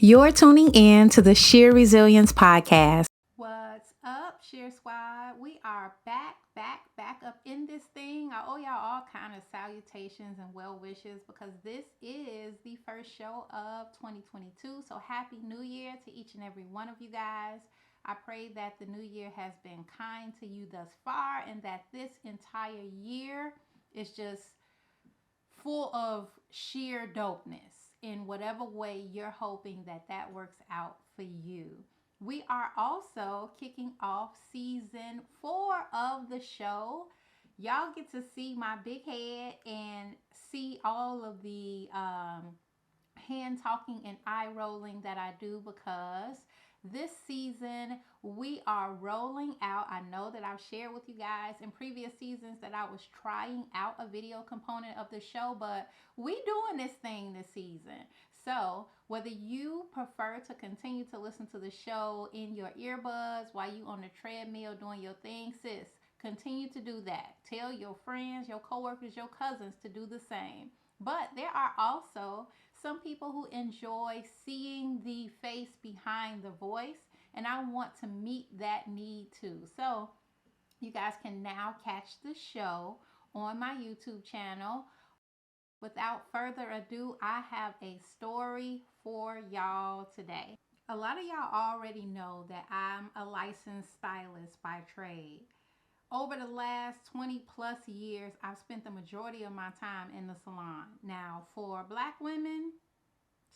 You're tuning in to the Sheer Resilience Podcast. What's up, Sheer Squad? We are back up in this thing. I owe y'all all kind of salutations and well wishes because this is the first show of 2022. So happy New Year to each and every one of you guys. I pray that the new year has been kind to you thus far and that this entire year is just full of sheer dopeness in whatever way you're hoping that works out for you. We are also kicking off season 4 of the show. Y'all get to see my big head and see all of the hand talking and eye rolling that I do because this season we are rolling out. I know that I've shared with you guys in previous seasons that I was trying out a video component of the show, but we doing this thing this season. So whether you prefer to continue to listen to the show in your earbuds while you on the treadmill doing your thing, sis, continue to do that. Tell your friends, your coworkers, your cousins to do the same. But there are also some people who enjoy seeing the face behind the voice, and I want to meet that need too. So you guys can now catch the show on my YouTube channel. Without further ado, I have a story for y'all today. A lot of y'all already know that I'm a licensed stylist by trade. Over the last 20 plus years, I've spent the majority of my time in the salon. Now, for Black women,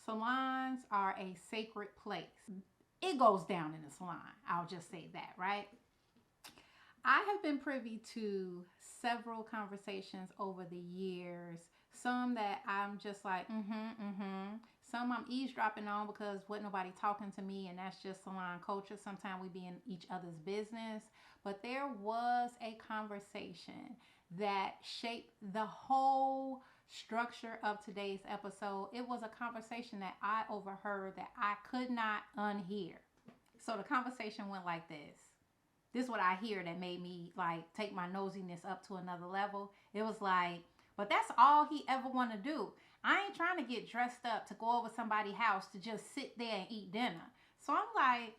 salons are a sacred place. It goes down in the salon. I'll just say that, right? I have been privy to several conversations over the years. Some that I'm just like, Some I'm eavesdropping on because wasn't nobody talking to me, and that's just salon culture. Sometimes we be in each other's business. But there was a conversation that shaped the whole structure of today's episode. It was a conversation that I overheard that I could not unhear. So the conversation went like this. This is what I hear that made me like take my nosiness up to another level. It was like, but that's all he ever want to do. I ain't trying to get dressed up to go over somebody's house to just sit there and eat dinner. So I'm like,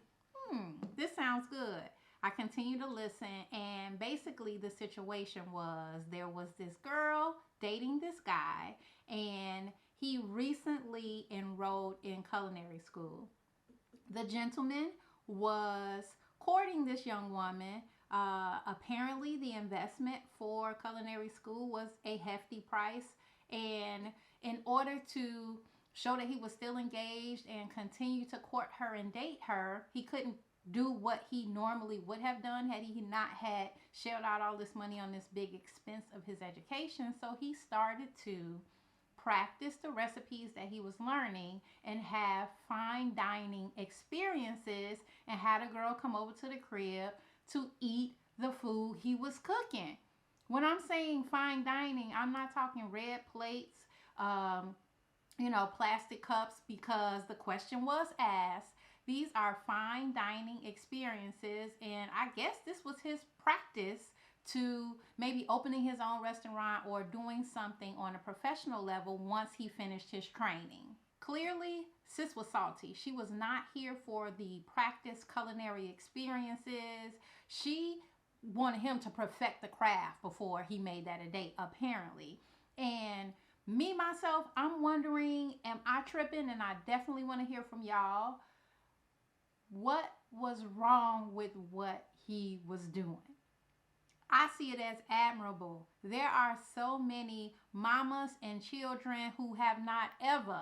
this sounds good. I continued to listen, and basically the situation was there was this girl dating this guy, and he recently enrolled in culinary school. The gentleman was courting this young woman. Apparently, the investment for culinary school was a hefty price, and in order to show that he was still engaged and continue to court her and date her, he couldn't do what he normally would have done had he not had shelled out all this money on this big expense of his education. So he started to practice the recipes that he was learning and have fine dining experiences and had a girl come over to the crib to eat the food he was cooking. When I'm saying fine dining, I'm not talking red plates, plastic cups, because the question was asked. These are fine dining experiences, and I guess this was his practice to maybe opening his own restaurant or doing something on a professional level once he finished his training. Clearly, sis was salty. She was not here for the practice culinary experiences. She wanted him to perfect the craft before he made that a date, apparently. And me, myself, I'm wondering, am I tripping? And I definitely want to hear from y'all. What was wrong with what he was doing? I see it as admirable. There are so many mamas and children who have not ever,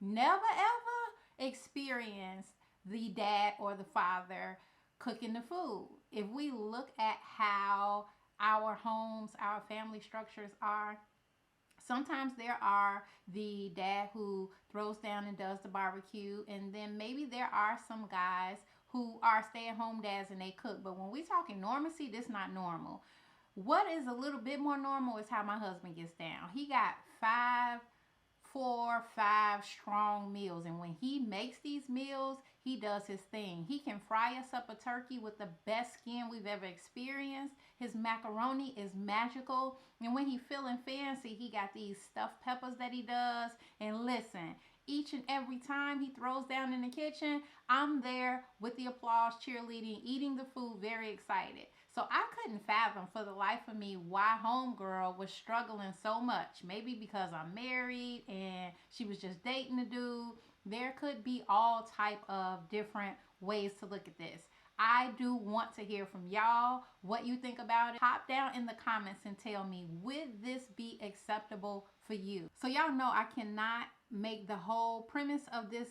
never ever experienced the dad or the father cooking the food. If we look at how our homes, our family structures are, sometimes there are the dad who throws down and does the barbecue, and then maybe there are some guys who are stay-at-home dads and they cook. But when we talking normacy, this not normal. What is a little bit more normal is how my husband gets down. He got 5 strong meals, and when he makes these meals, he does his thing. He can fry us up a turkey with the best skin we've ever experienced. His macaroni is magical, and when he feeling fancy, he got these stuffed peppers that he does. And listen, each and every time he throws down in the kitchen, I'm there with the applause, cheerleading, eating the food, very excited. So I couldn't fathom for the life of me why homegirl was struggling so much. Maybe because I'm married and she was just dating the dude. There could be all type of different ways to look at this. I do want to hear from y'all what you think about it. Pop down in the comments and tell me, would this be acceptable for you? So y'all know I cannot make the whole premise of this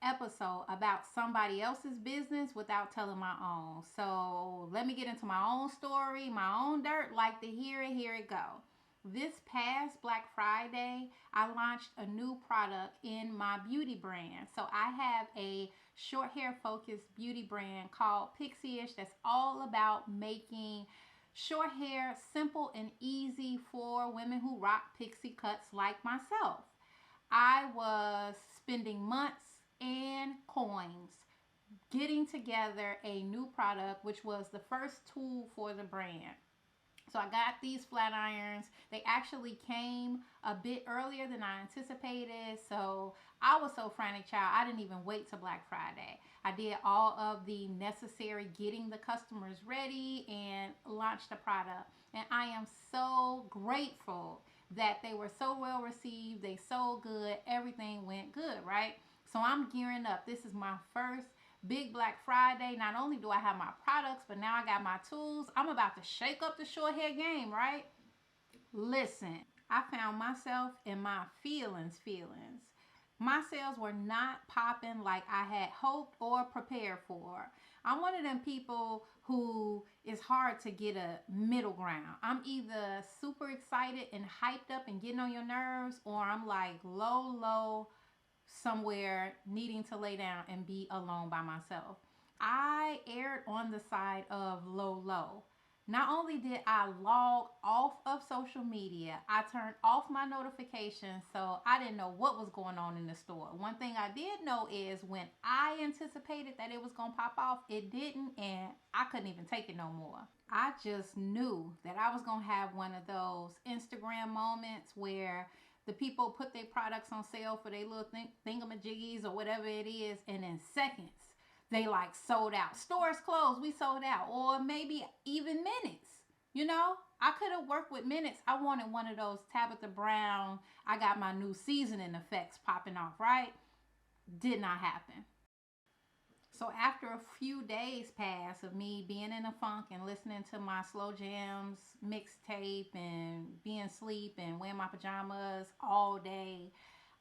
episode about somebody else's business without telling my own. So let me get into my own story, my own dirt. Like to hear it, here it go. This past Black Friday, I launched a new product in my beauty brand. So I have a short hair focused beauty brand called Pixie-ish that's all about making short hair simple and easy for women who rock pixie cuts like myself. I was spending months and coins getting together a new product, which was the first tool for the brand. So I got these flat irons. They actually came a bit earlier than I anticipated. So I was so frantic, child. I didn't even wait till Black Friday. I did all of the necessary getting the customers ready and launched the product. And I am so grateful that they were so well received. They sold good. Everything went good, right? So I'm gearing up. This is my first big Black Friday. Not only do I have my products, but now I got my tools. I'm about to shake up the short hair game, right? Listen, I found myself in my feelings. My sales were not popping like I had hoped or prepared for. I'm one of them people who is hard to get a middle ground. I'm either super excited and hyped up and getting on your nerves, or I'm like low somewhere needing to lay down and be alone by myself. I erred on the side of low. Not only did I log off of social media, I turned off my notifications so I didn't know what was going on in the store. One thing I did know is when I anticipated that it was going to pop off, it didn't, and I couldn't even take it no more. I just knew that I was going to have one of those Instagram moments where the people put their products on sale for their little thingamajiggies or whatever it is, and in seconds, they like sold out. Stores closed, we sold out. Or maybe even minutes. You know, I could have worked with minutes. I wanted one of those Tabitha Brown, I got my new seasoning effects popping off, right? Did not happen. So after a few days pass of me being in a funk and listening to my slow jams mixtape and being asleep and wearing my pajamas all day,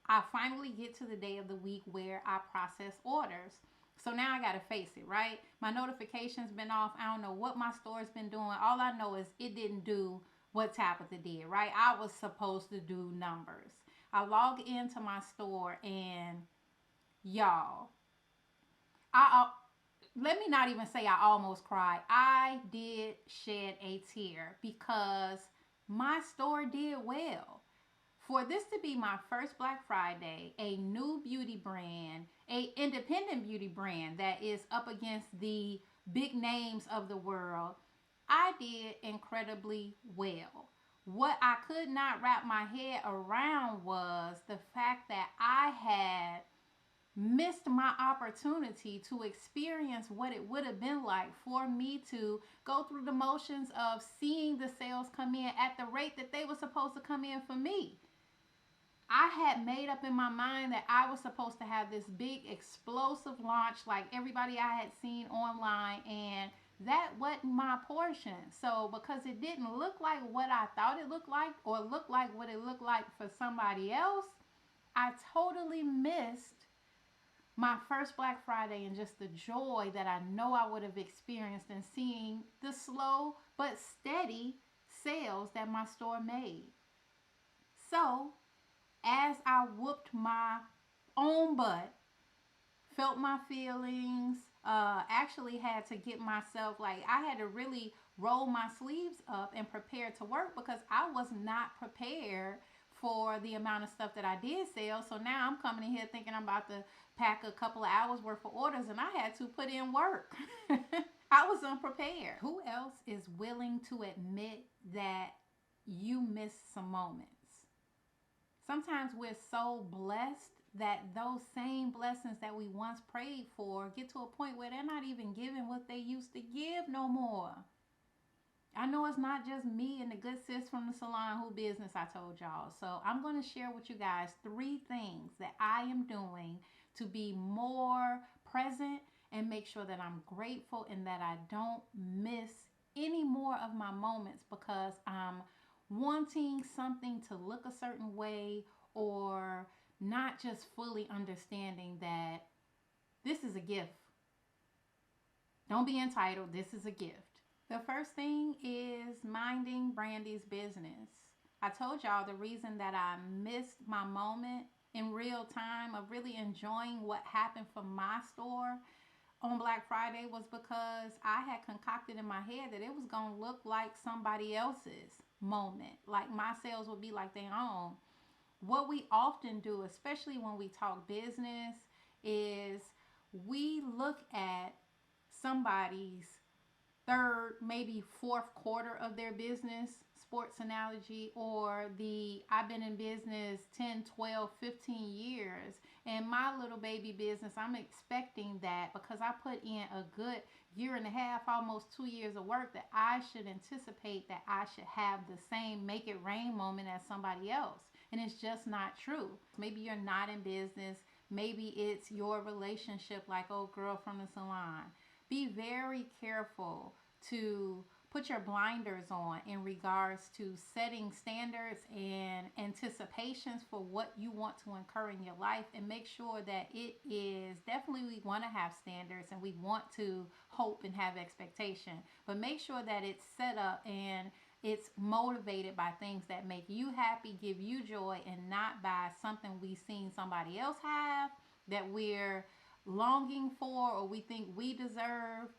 I finally get to the day of the week where I process orders. So now I got to face it, right? My notifications been off. I don't know what my store's been doing. All I know is it didn't do what Tabitha did, right? I was supposed to do numbers. I log into my store and y'all, let me not even say I almost cried. I did shed a tear because my store did well. For this to be my first Black Friday, a new beauty brand, a independent beauty brand that is up against the big names of the world, I did incredibly well. What I could not wrap my head around was the fact that I had missed my opportunity to experience what it would have been like for me to go through the motions of seeing the sales come in at the rate that they were supposed to come in for me. I had made up in my mind that I was supposed to have this big explosive launch like everybody I had seen online, and that wasn't my portion. So because it didn't look like what I thought it looked like or look like what it looked like for somebody else, I totally missed my first Black Friday and just the joy that I know I would have experienced in seeing the slow but steady sales that my store made. So, as I whooped my own butt, felt my feelings, actually had to get myself, like, I had to really roll my sleeves up and prepare to work because I was not prepared for the amount of stuff that I did sell. So now I'm coming in here thinking I'm about to pack a couple of hours worth of orders, and I had to put in work. I was unprepared. Who else is willing to admit that you missed some moments? Sometimes we're so blessed that those same blessings that we once prayed for get to a point where they're not even giving what they used to give no more. I know it's not just me and the good sis from the salon who business I told y'all. So I'm going to share with you guys 3 things that I am doing to be more present and make sure that I'm grateful and that I don't miss any more of my moments because I'm wanting something to look a certain way or not just fully understanding that this is a gift. Don't be entitled. This is a gift. The first thing is minding Brandy's business. I told y'all the reason that I missed my moment in real time of really enjoying what happened from my store on Black Friday was because I had concocted in my head that it was going to look like somebody else's moment. Like my sales would be like their own. What we often do, especially when we talk business, is we look at somebody's third, maybe fourth quarter of their business, sports analogy, or the I've been in business 10, 12, 15 years. And my little baby business, I'm expecting that because I put in a good year and a half, almost 2 years of work, that I should anticipate that I should have the same make it rain moment as somebody else. And it's just not true. Maybe you're not in business. Maybe it's your relationship, like old girl from the salon. Be very careful to put your blinders on in regards to setting standards and anticipations for what you want to incur in your life, and make sure that it is definitely, we want to have standards and we want to hope and have expectation, but make sure that it's set up and it's motivated by things that make you happy, give you joy, and not by something we've seen somebody else have that we're longing for or we think we deserve,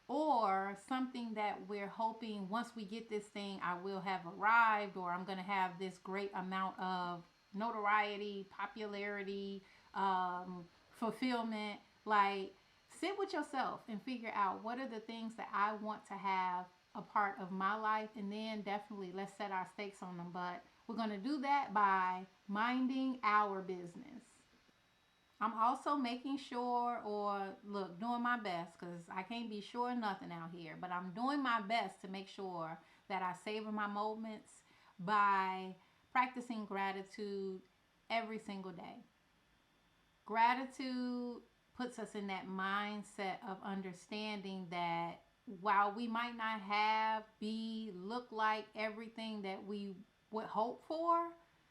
or something that we're hoping once we get this thing I will have arrived, or I'm going to have this great amount of notoriety, popularity, fulfillment. Like, sit with yourself and figure out what are the things that I want to have a part of my life, and then definitely let's set our stakes on them. But we're going to do that by minding our business. I'm also making sure, or look, doing my best, because I can't be sure of nothing out here, but I'm doing my best to make sure that I savor my moments by practicing gratitude every single day. Gratitude puts us in that mindset of understanding that while we might not have, be, look like everything that we would hope for,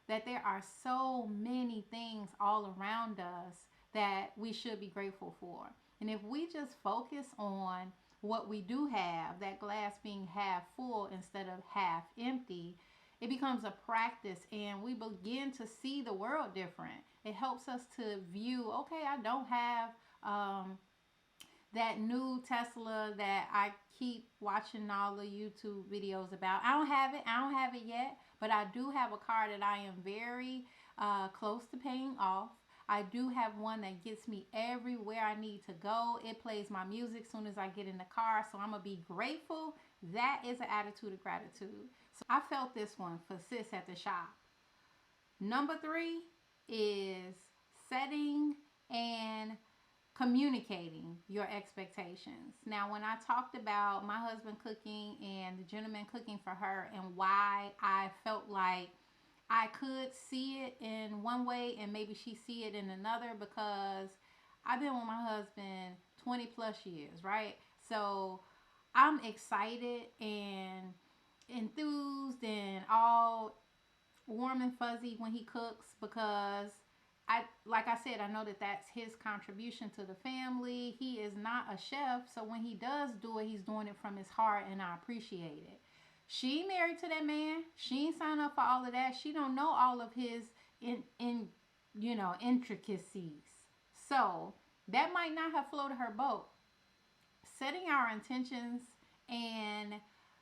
that there are so many things all around us that we should be grateful for. And if we just focus on what we do have, that glass being half full instead of half empty, it becomes a practice and we begin to see the world different. It helps us to view, okay, I don't have that new Tesla that I keep watching all the YouTube videos about. I don't have it. I don't have it yet, but I do have a car that I am very close to paying off. I do have one that gets me everywhere I need to go. It plays my music as soon as I get in the car, so I'm going to be grateful. That is an attitude of gratitude. So I felt this one for sis at the shop. Number 3 is setting and communicating your expectations. Now, when I talked about my husband cooking and the gentleman cooking for her, and why I felt like I could see it in one way and maybe she see it in another, because I've been with my husband 20 plus years, right? So I'm excited and enthused and all warm and fuzzy when he cooks, because like I said, I know that that's his contribution to the family. He is not a chef, so when he does do it, he's doing it from his heart, and I appreciate it. She married to that man. She ain't signed up for all of that. She don't know all of his intricacies. So that might not have floated her boat. Setting our intentions and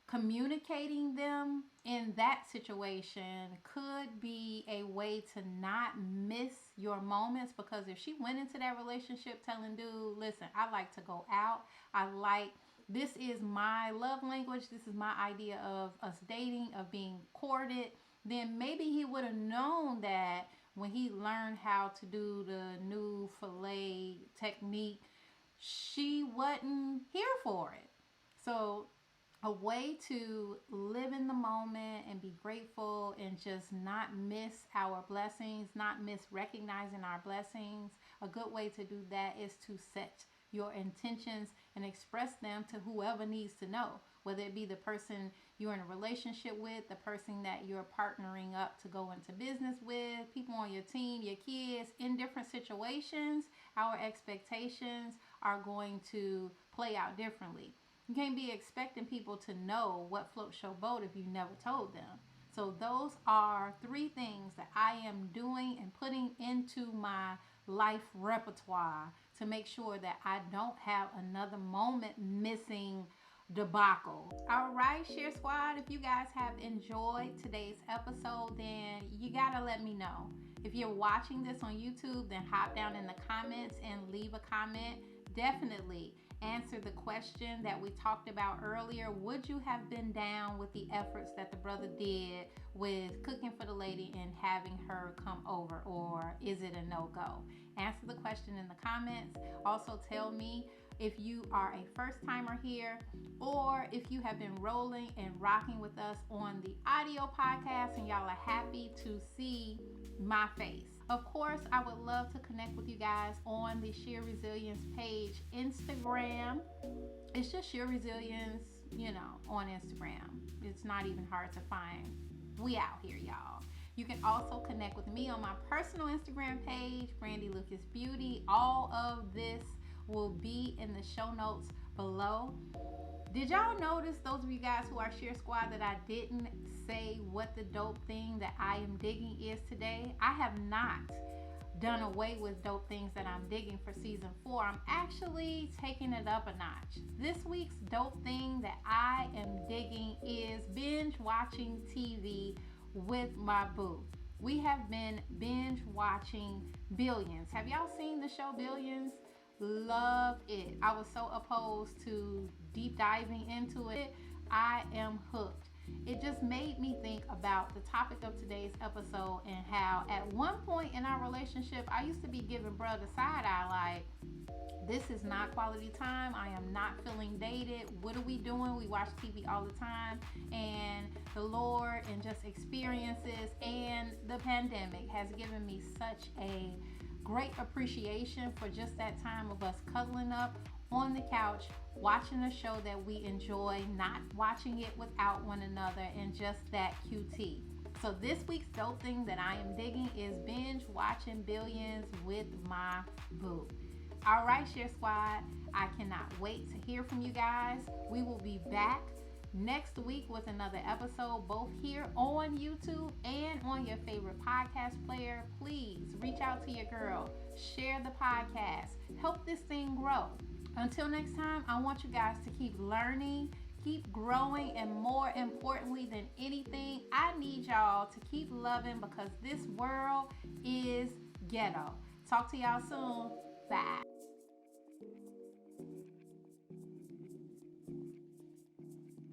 communicating them in that situation could be a way to not miss your moments, because if she went into that relationship telling dude, listen, I like to go out, this is my love language, this is my idea of us dating, of being courted, then maybe he would have known that when he learned how to do the new fillet technique, she wasn't here for it. So a way to live in the moment and be grateful and just not miss our blessings, not miss recognizing our blessings. A good way to do that is to set your intentions and express them to whoever needs to know, whether it be the person you're in a relationship with, the person that you're partnering up to go into business with, people on your team, your kids. In different situations, our expectations are going to play out differently. You can't be expecting people to know what floats your boat if you never told them. So those are 3 things that I am doing and putting into my life repertoire to make sure that I don't have another moment missing debacle. All right, Share Squad, if you guys have enjoyed today's episode, then you gotta let me know. If you're watching this on YouTube, then hop down in the comments and leave a comment. Definitely answer the question that we talked about earlier. Would you have been down with the efforts that the brother did with cooking for the lady and having her come over, or is it a no-go? Answer the question in the comments. Also tell me if you are a first timer here, or if you have been rolling and rocking with us on the audio podcast and y'all are happy to see my face. Of course, I would love to connect with you guys on the Sheer Resilience page, Instagram. It's just Sheer Resilience, on Instagram. It's not even hard to find. We out here, y'all. You can also connect with me on my personal Instagram page, Brandy Lucas Beauty. All of this will be in the show notes below. Did y'all notice, those of you guys who are Share Squad, that I didn't say what the dope thing that I am digging is today? I have not done away with dope things that I'm digging for season 4. I'm actually taking it up a notch. This week's dope thing that I am digging is binge watching TV with my boo. We have been binge watching Billions. Have y'all seen the show Billions? Love it. I was so opposed to deep diving into it. I am hooked. It just made me think about the topic of today's episode and how at one point in our relationship, I used to be giving brother side eye like, this is not quality time. I am not feeling dated. What are we doing? We watch TV all the time. And the Lord and just experiences and the pandemic has given me such a great appreciation for just that time of us cuddling up on the couch, watching a show that we enjoy, not watching it without one another, and just that QT. So this week's dope thing that I am digging is binge watching Billions with my boo. All right, Share Squad, I cannot wait to hear from you guys. We will be back next week with another episode, both here on YouTube and on your favorite podcast player. Please reach out to your girl, share the podcast, help this thing grow. Until next time, I want you guys to keep learning, keep growing, and more importantly than anything, I need y'all to keep loving, because this world is ghetto. Talk to y'all soon. Bye.